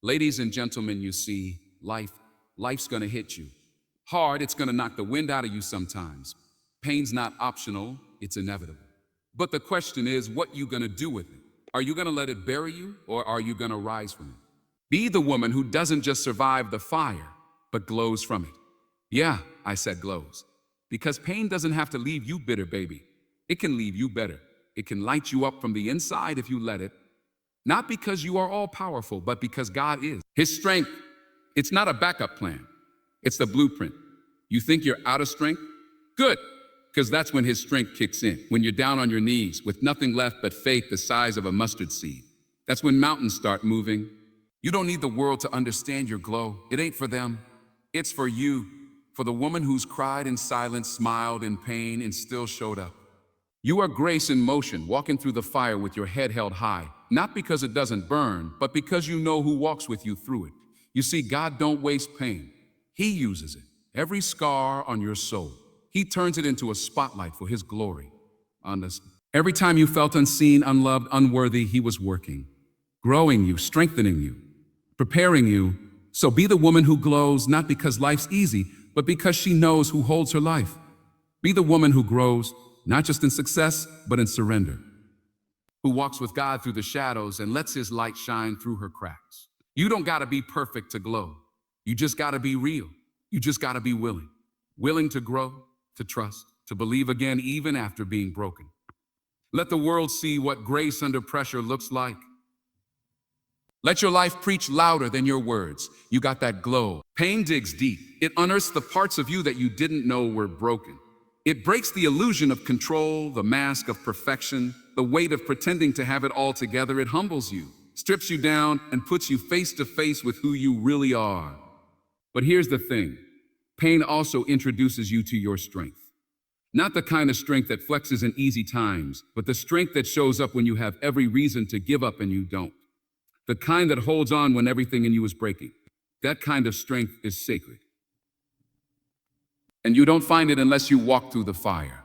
Ladies and gentlemen, you see, life's gonna hit you. Hard, it's gonna knock the wind out of you sometimes. Pain's not optional, it's inevitable. But the question is, what you gonna do with it? Are you gonna let it bury you, or are you gonna rise from it? Be the woman who doesn't just survive the fire, but glows from it. Yeah, I said glows. Because pain doesn't have to leave you bitter, baby. It can leave you better. It can light you up from the inside if you let it. Not because you are all powerful, but because God is. His strength, it's not a backup plan. It's the blueprint. You think you're out of strength? Good, because that's when his strength kicks in. When you're down on your knees with nothing left but faith the size of a mustard seed. That's when mountains start moving. You don't need the world to understand your glow. It ain't for them. It's for you. For the woman who's cried in silence, smiled in pain, and still showed up. You are grace in motion, walking through the fire with your head held high, not because it doesn't burn, but because you know who walks with you through it. You see, God don't waste pain. He uses it. Every scar on your soul, he turns it into a spotlight for his glory. Honest. Every time you felt unseen, unloved, unworthy, he was working, growing you, strengthening you, preparing you. So be the woman who glows, not because life's easy, but because she knows who holds her life. Be the woman who grows, not just in success, but in surrender. Who walks with God through the shadows and lets his light shine through her cracks. You don't gotta be perfect to glow. You just gotta be real. You just gotta be willing. Willing to grow, to trust, to believe again even after being broken. Let the world see what grace under pressure looks like. Let your life preach louder than your words. You got that glow. Pain digs deep. It unearths the parts of you that you didn't know were broken. It breaks the illusion of control, the mask of perfection, the weight of pretending to have it all together. It humbles you, strips you down, and puts you face to face with who you really are. But here's the thing. Pain also introduces you to your strength. Not the kind of strength that flexes in easy times, but the strength that shows up when you have every reason to give up and you don't. The kind that holds on when everything in you is breaking. That kind of strength is sacred. And you don't find it unless you walk through the fire.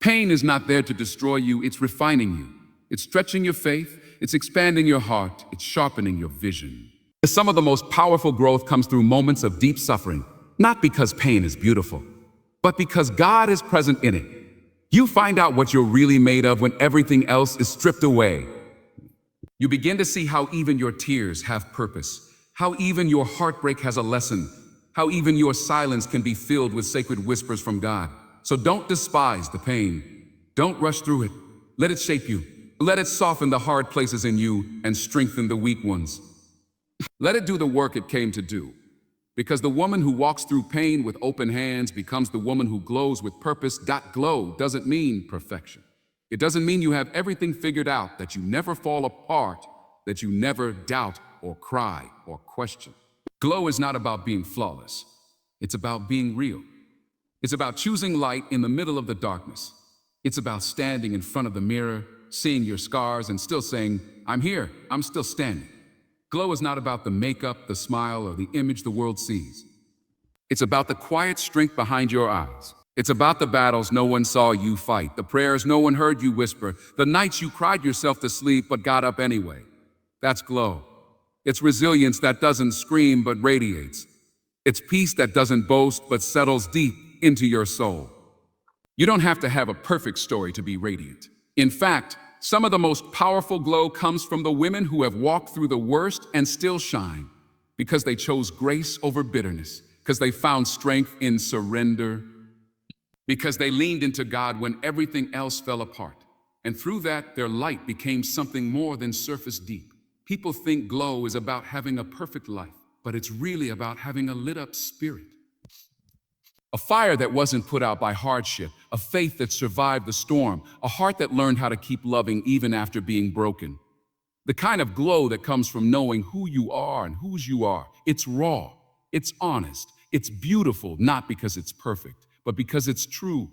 Pain is not there to destroy you, it's refining you. It's stretching your faith, it's expanding your heart, it's sharpening your vision. Some of the most powerful growth comes through moments of deep suffering, not because pain is beautiful, but because God is present in it. You find out what you're really made of when everything else is stripped away. You begin to see how even your tears have purpose, how even your heartbreak has a lesson, how even your silence can be filled with sacred whispers from God. So don't despise the pain. Don't rush through it. Let it shape you. Let it soften the hard places in you and strengthen the weak ones. Let it do the work it came to do. Because the woman who walks through pain with open hands becomes the woman who glows with purpose. Glow doesn't mean perfection. It doesn't mean you have everything figured out, that you never fall apart, that you never doubt or cry or question. Glow is not about being flawless. It's about being real. It's about choosing light in the middle of the darkness. It's about standing in front of the mirror, seeing your scars and still saying, I'm here, I'm still standing. Glow is not about the makeup, the smile, or the image the world sees. It's about the quiet strength behind your eyes. It's about the battles no one saw you fight, the prayers no one heard you whisper, the nights you cried yourself to sleep but got up anyway. That's glow. It's resilience that doesn't scream but radiates. It's peace that doesn't boast but settles deep into your soul. You don't have to have a perfect story to be radiant. In fact, some of the most powerful glow comes from the women who have walked through the worst and still shine, because they chose grace over bitterness, because they found strength in surrender, because they leaned into God when everything else fell apart. And through that, their light became something more than surface deep. People think glow is about having a perfect life, but it's really about having a lit up spirit. A fire that wasn't put out by hardship, a faith that survived the storm, a heart that learned how to keep loving even after being broken. The kind of glow that comes from knowing who you are and whose you are. It's raw, it's honest, it's beautiful, not because it's perfect, but because it's true.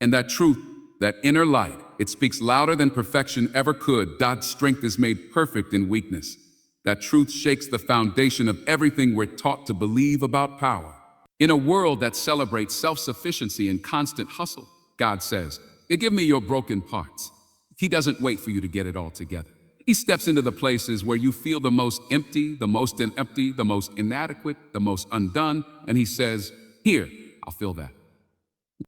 And that truth, that inner light, it speaks louder than perfection ever could. God's strength is made perfect in weakness. That truth shakes the foundation of everything we're taught to believe about power. In a world that celebrates self-sufficiency and constant hustle, God says, give me your broken parts. He doesn't wait for you to get it all together. He steps into the places where you feel the most empty, the most inadequate, the most undone, and he says, "Here, I'll fill that."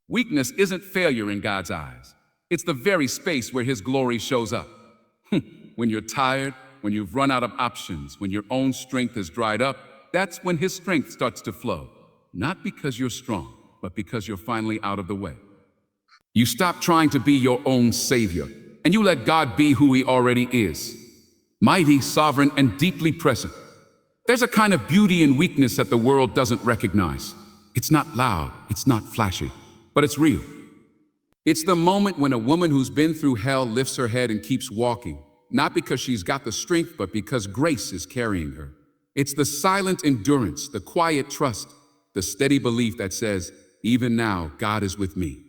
Weakness isn't failure in God's eyes. It's the very space where his glory shows up. When you're tired, when you've run out of options, when your own strength has dried up, that's when his strength starts to flow. Not because you're strong, but because you're finally out of the way. You stop trying to be your own savior, and you let God be who he already is. Mighty, sovereign, and deeply present. There's a kind of beauty in weakness that the world doesn't recognize. It's not loud, it's not flashy, but it's real. It's the moment when a woman who's been through hell lifts her head and keeps walking, not because she's got the strength, but because grace is carrying her. It's the silent endurance, the quiet trust, the steady belief that says, even now, God is with me.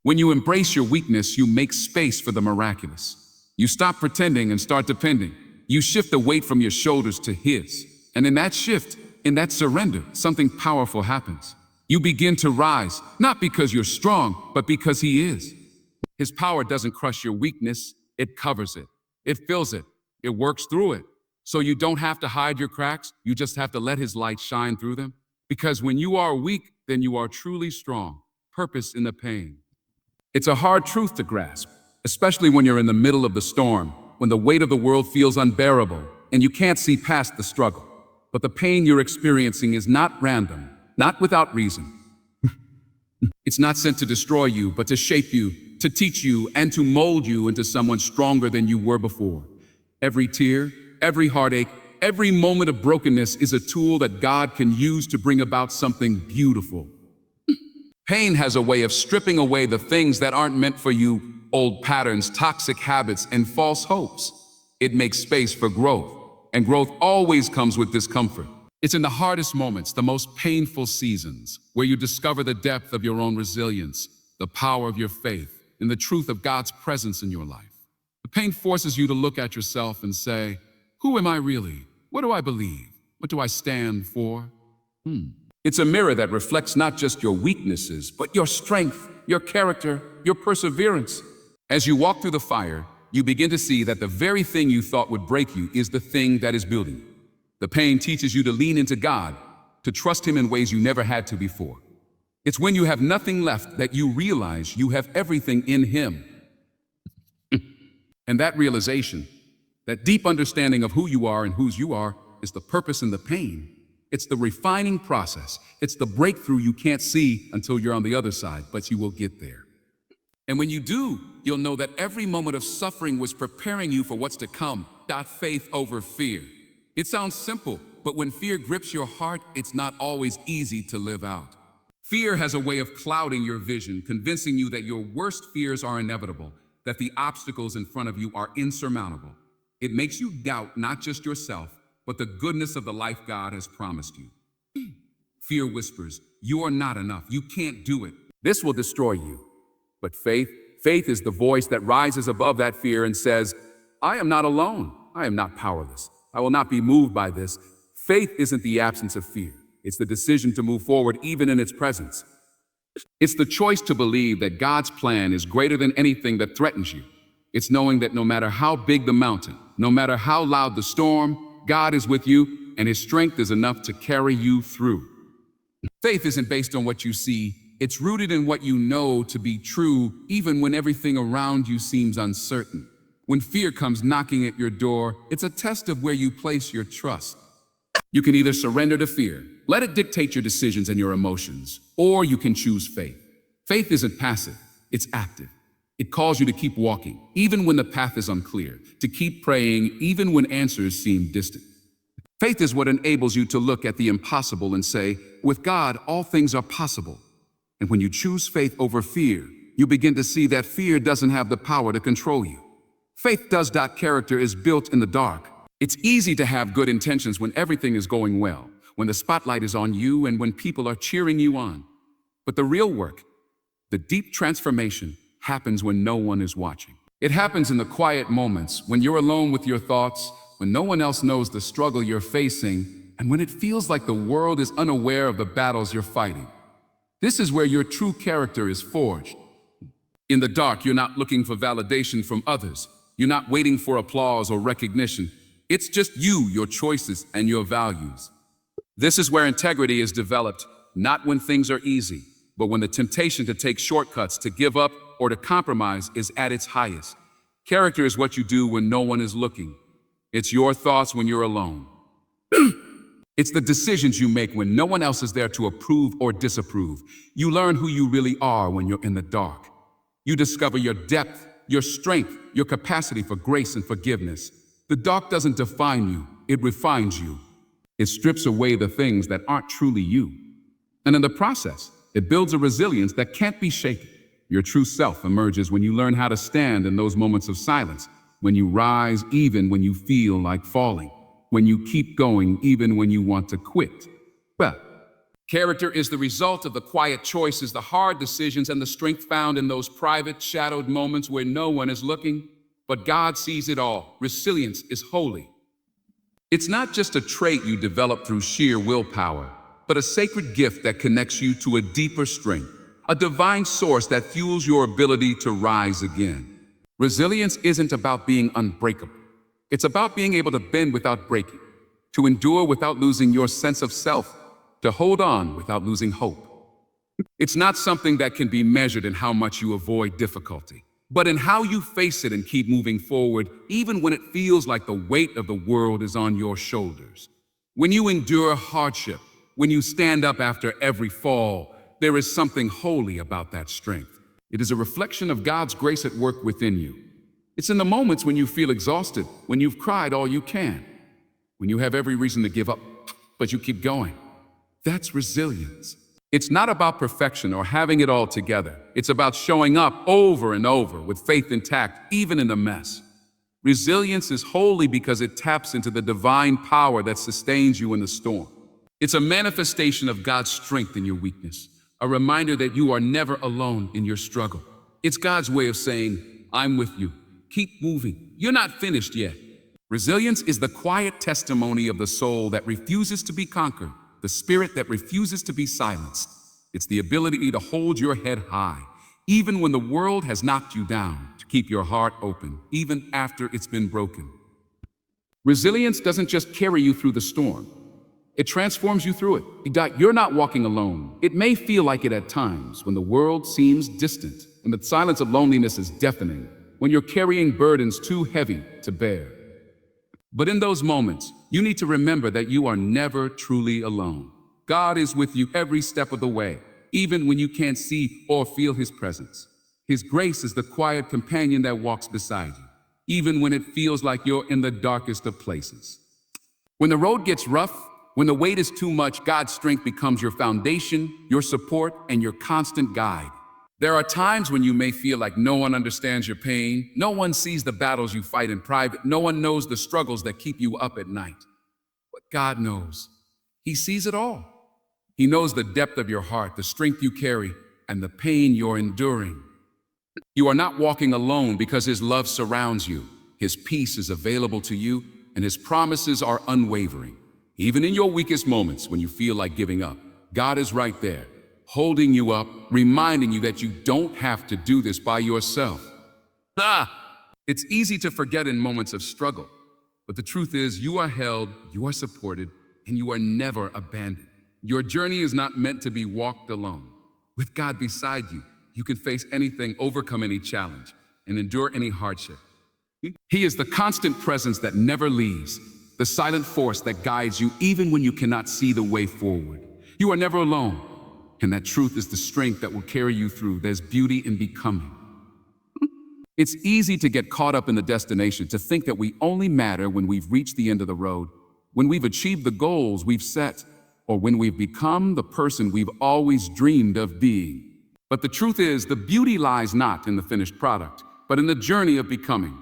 When you embrace your weakness, you make space for the miraculous. You stop pretending and start depending. You shift the weight from your shoulders to his. And in that shift, in that surrender, something powerful happens. You begin to rise, not because you're strong, but because he is. His power doesn't crush your weakness, it covers it. It fills it. It works through it. So you don't have to hide your cracks, you just have to let his light shine through them. Because when you are weak, then you are truly strong. Purpose in the pain. It's a hard truth to grasp, especially when you're in the middle of the storm, when the weight of the world feels unbearable, and you can't see past the struggle. But the pain you're experiencing is not random, not without reason. It's not sent to destroy you, but to shape you, to teach you, and to mold you into someone stronger than you were before. Every tear, every heartache, every moment of brokenness is a tool that God can use to bring about something beautiful. Pain has a way of stripping away the things that aren't meant for you, old patterns, toxic habits, and false hopes. It makes space for growth, and growth always comes with discomfort. It's in the hardest moments, the most painful seasons, where you discover the depth of your own resilience, the power of your faith, and the truth of God's presence in your life. The pain forces you to look at yourself and say, who am I really? What do I believe? What do I stand for? It's a mirror that reflects not just your weaknesses, but your strength, your character, your perseverance. As you walk through the fire, you begin to see that the very thing you thought would break you is the thing that is building you. The pain teaches you to lean into God, to trust him in ways you never had to before. It's when you have nothing left that you realize you have everything in him. And that realization, that deep understanding of who you are and whose you are, is the purpose in the pain. It's the refining process. It's the breakthrough you can't see until you're on the other side, but you will get there. And when you do, you'll know that every moment of suffering was preparing you for what's to come. Faith over fear. It sounds simple, but when fear grips your heart, it's not always easy to live out. Fear has a way of clouding your vision, convincing you that your worst fears are inevitable, that the obstacles in front of you are insurmountable. It makes you doubt not just yourself, but the goodness of the life God has promised you. Fear whispers, you are not enough, you can't do it. This will destroy you. But faith is the voice that rises above that fear and says, I am not alone, I am not powerless. I will not be moved by this. Faith isn't the absence of fear. It's the decision to move forward even in its presence. It's the choice to believe that God's plan is greater than anything that threatens you. It's knowing that no matter how big the mountain, no matter how loud the storm, God is with you and his strength is enough to carry you through. Faith isn't based on what you see. It's rooted in what you know to be true, even when everything around you seems uncertain. When fear comes knocking at your door, it's a test of where you place your trust. You can either surrender to fear, let it dictate your decisions and your emotions, or you can choose faith. Faith isn't passive, it's active. It calls you to keep walking, even when the path is unclear, to keep praying, even when answers seem distant. Faith is what enables you to look at the impossible and say, with God, all things are possible. And when you choose faith over fear, you begin to see that fear doesn't have the power to control you. Faith does. Character is built in the dark. It's easy to have good intentions when everything is going well, when the spotlight is on you and when people are cheering you on. But the real work, the deep transformation, happens when no one is watching. It happens in the quiet moments, when you're alone with your thoughts, when no one else knows the struggle you're facing, and when it feels like the world is unaware of the battles you're fighting. This is where your true character is forged. In the dark, you're not looking for validation from others. You're not waiting for applause or recognition. It's just you, your choices, and your values. This is where integrity is developed, not when things are easy, but when the temptation to take shortcuts, to give up, or to compromise is at its highest. Character is what you do when no one is looking. It's your thoughts when you're alone. It's the decisions you make when no one else is there to approve or disapprove. You learn who you really are when you're in the dark. You discover your depth, your strength, your capacity for grace and forgiveness. The dark doesn't define you, it refines you. It strips away the things that aren't truly you. And in the process, it builds a resilience that can't be shaken. Your true self emerges when you learn how to stand in those moments of silence, when you rise even when you feel like falling, when you keep going even when you want to quit. Well, character is the result of the quiet choices, the hard decisions, and the strength found in those private, shadowed moments where no one is looking, but God sees it all. Resilience is holy. It's not just a trait you develop through sheer willpower, but a sacred gift that connects you to a deeper strength, a divine source that fuels your ability to rise again. Resilience isn't about being unbreakable. It's about being able to bend without breaking, to endure without losing your sense of self, to hold on without losing hope. It's not something that can be measured in how much you avoid difficulty, but in how you face it and keep moving forward, even when it feels like the weight of the world is on your shoulders. When you endure hardship, when you stand up after every fall, there is something holy about that strength. It is a reflection of God's grace at work within you. It's in the moments when you feel exhausted, when you've cried all you can, when you have every reason to give up, but you keep going. That's resilience. It's not about perfection or having it all together. It's about showing up over and over with faith intact, even in the mess. Resilience is holy because it taps into the divine power that sustains you in the storm. It's a manifestation of God's strength in your weakness, a reminder that you are never alone in your struggle. It's God's way of saying, I'm with you. Keep moving. You're not finished yet. Resilience is the quiet testimony of the soul that refuses to be conquered, the spirit that refuses to be silenced. It's the ability to hold your head high, even when the world has knocked you down, to keep your heart open, even after it's been broken. Resilience doesn't just carry you through the storm. It transforms you through it. You're not walking alone. It may feel like it at times when the world seems distant, when the silence of loneliness is deafening, when you're carrying burdens too heavy to bear. But in those moments, you need to remember that you are never truly alone. God is with you every step of the way, even when you can't see or feel His presence. His grace is the quiet companion that walks beside you, even when it feels like you're in the darkest of places. When the road gets rough, when the weight is too much, God's strength becomes your foundation, your support, and your constant guide. There are times when you may feel like no one understands your pain, no one sees the battles you fight in private, no one knows the struggles that keep you up at night. But God knows. He sees it all. He knows the depth of your heart, the strength you carry, and the pain you're enduring. You are not walking alone because His love surrounds you. His peace is available to you, and His promises are unwavering. Even in your weakest moments when you feel like giving up, God is right there, holding you up, reminding you that you don't have to do this by yourself. It's easy to forget in moments of struggle, but the truth is you are held, you are supported, and you are never abandoned. Your journey is not meant to be walked alone. With God beside you, you can face anything, overcome any challenge, and endure any hardship. He is the constant presence that never leaves, the silent force that guides you even when you cannot see the way forward. You are never alone. And that truth is the strength that will carry you through. There's beauty in becoming. It's easy to get caught up in the destination, to think that we only matter when we've reached the end of the road, when we've achieved the goals we've set, or when we've become the person we've always dreamed of being. But the truth is, the beauty lies not in the finished product, but in the journey of becoming.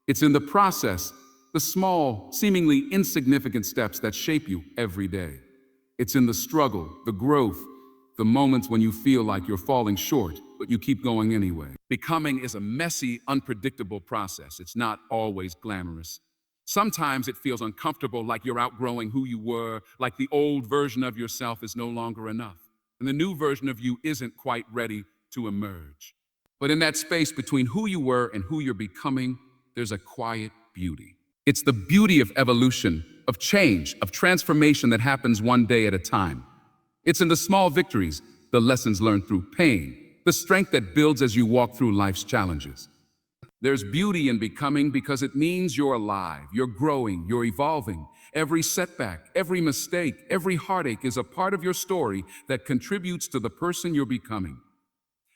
It's in the process, the small, seemingly insignificant steps that shape you every day. It's in the struggle, the growth, the moments when you feel like you're falling short, but you keep going anyway. Becoming is a messy, unpredictable process. It's not always glamorous. Sometimes it feels uncomfortable, like you're outgrowing who you were, like the old version of yourself is no longer enough, and the new version of you isn't quite ready to emerge. But in that space between who you were and who you're becoming, there's a quiet beauty. It's the beauty of evolution, of change, of transformation that happens one day at a time. It's in the small victories, the lessons learned through pain, the strength that builds as you walk through life's challenges. There's beauty in becoming because it means you're alive, you're growing, you're evolving. Every setback, every mistake, every heartache is a part of your story that contributes to the person you're becoming.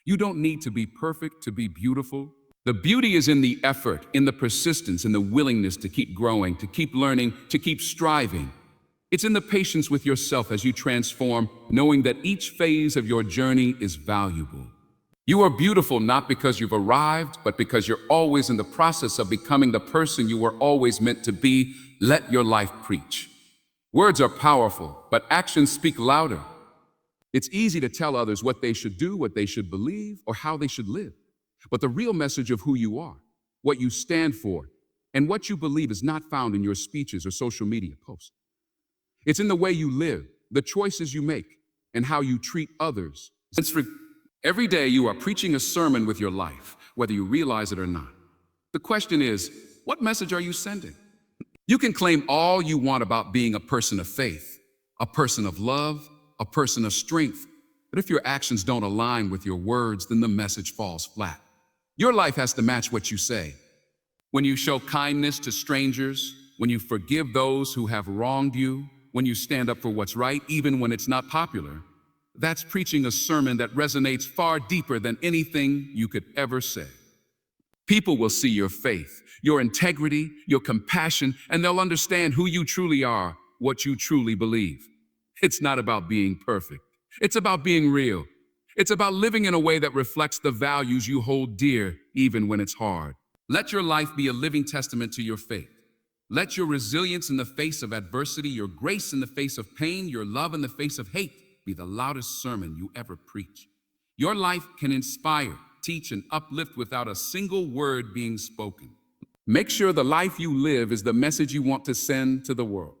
You don't need to be perfect to be beautiful. The beauty is in the effort, in the persistence, in the willingness to keep growing, to keep learning, to keep striving. It's in the patience with yourself as you transform, knowing that each phase of your journey is valuable. You are beautiful not because you've arrived, but because you're always in the process of becoming the person you were always meant to be. Let your life preach. Words are powerful, but actions speak louder. It's easy to tell others what they should do, what they should believe, or how they should live. But the real message of who you are, what you stand for, and what you believe is not found in your speeches or social media posts. It's in the way you live, the choices you make, and how you treat others. Every day you are preaching a sermon with your life, whether you realize it or not. The question is, what message are you sending? You can claim all you want about being a person of faith, a person of love, a person of strength. But if your actions don't align with your words, then the message falls flat. Your life has to match what you say. When you show kindness to strangers, when you forgive those who have wronged you, when you stand up for what's right, even when it's not popular, that's preaching a sermon that resonates far deeper than anything you could ever say. People will see your faith, your integrity, your compassion, and they'll understand who you truly are, what you truly believe. It's not about being perfect. It's about being real. It's about living in a way that reflects the values you hold dear, even when it's hard. Let your life be a living testament to your faith. Let your resilience in the face of adversity, your grace in the face of pain, your love in the face of hate be the loudest sermon you ever preach. Your life can inspire, teach, and uplift without a single word being spoken. Make sure the life you live is the message you want to send to the world.